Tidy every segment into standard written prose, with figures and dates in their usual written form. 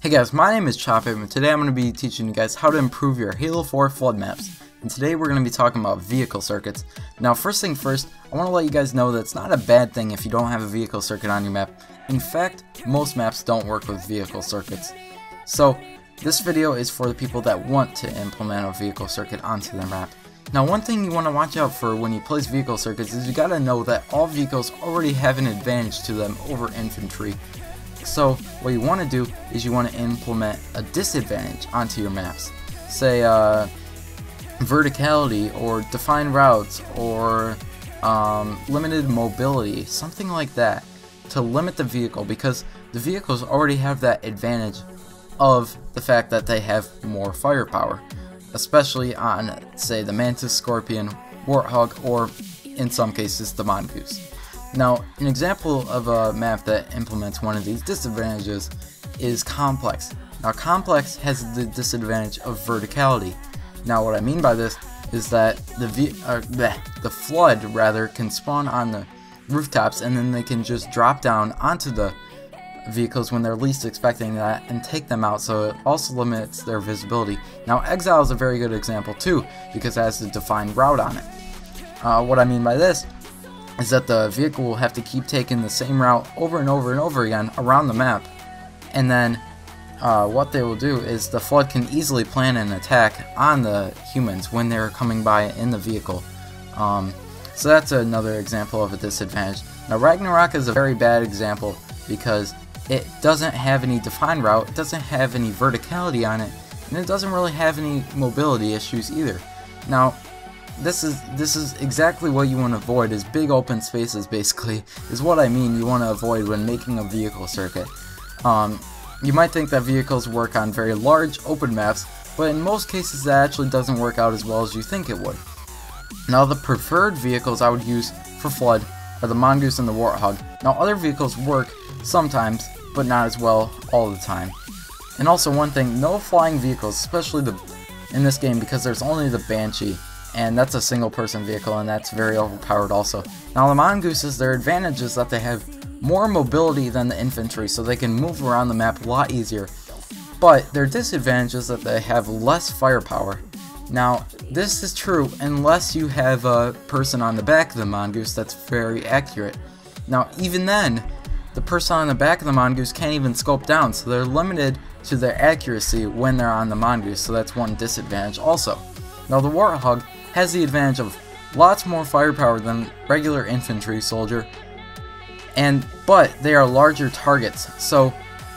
Hey guys, my name is Chopper, and today I'm going to be teaching you guys how to improve your Halo 4 flood maps. And today we're going to be talking about vehicle circuits. Now first thing first, I want to let you guys know that it's not a bad thing if you don't have a vehicle circuit on your map. In fact, most maps don't work with vehicle circuits. So this video is for the people that want to implement a vehicle circuit onto their map. Now one thing you want to watch out for when you place vehicle circuits is you got to know that all vehicles already have an advantage to them over infantry. So what you want to do is you want to implement a disadvantage onto your maps. Say verticality or defined routes or limited mobility, something like that, to limit the vehicle, because the vehicles already have that advantage of the fact that they have more firepower, especially on, say, the Mantis, Scorpion, Warthog, or in some cases the Mongoose. Now, an example of a map that implements one of these disadvantages is Complex. Now, Complex has the disadvantage of verticality. Now, what I mean by this is that the flood can spawn on the rooftops, and then they can just drop down onto the vehicles when they're least expecting that and take them out, so it also limits their visibility. Now, Exile is a very good example too, because it has a defined route on it. What I mean by this is that the vehicle will have to keep taking the same route over and over and over again around the map, and then what they will do is the flood can easily plan an attack on the humans when they're coming by in the vehicle. So that's another example of a disadvantage. Now Ragnarok is a very bad example because it doesn't have any defined route, it doesn't have any verticality on it, and it doesn't really have any mobility issues either. Now this is exactly what you want to avoid, is big open spaces, basically, is what I mean you want to avoid when making a vehicle circuit. You might think that vehicles work on very large open maps, but in most cases that actually doesn't work out as well as you think it would. Now the preferred vehicles I would use for flood are the Mongoose and the Warthog. Now other vehicles work sometimes, but not as well all the time. And also one thing, no flying vehicles, especially in this game, because there's only the Banshee, and that's a single person vehicle, and that's very overpowered also. Now the Mongooses, their advantage is that they have more mobility than the infantry, so they can move around the map a lot easier. But their disadvantage is that they have less firepower. Now this is true unless you have a person on the back of the Mongoose that's very accurate. Now even then, the person on the back of the Mongoose can't even scope down, so they're limited to their accuracy when they're on the Mongoose, so that's one disadvantage also. Now the Warthog has the advantage of lots more firepower than regular infantry soldier, but they are larger targets, so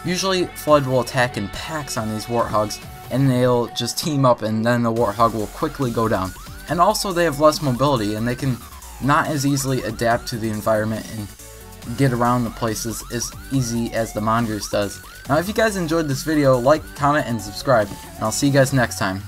usually Flood will attack in packs on these Warthogs, and they'll just team up, and then the Warthog will quickly go down. And also they have less mobility, and they can not as easily adapt to the environment and get around the places as easy as the Mongoose does. Now if you guys enjoyed this video, like, comment, and subscribe, and I'll see you guys next time.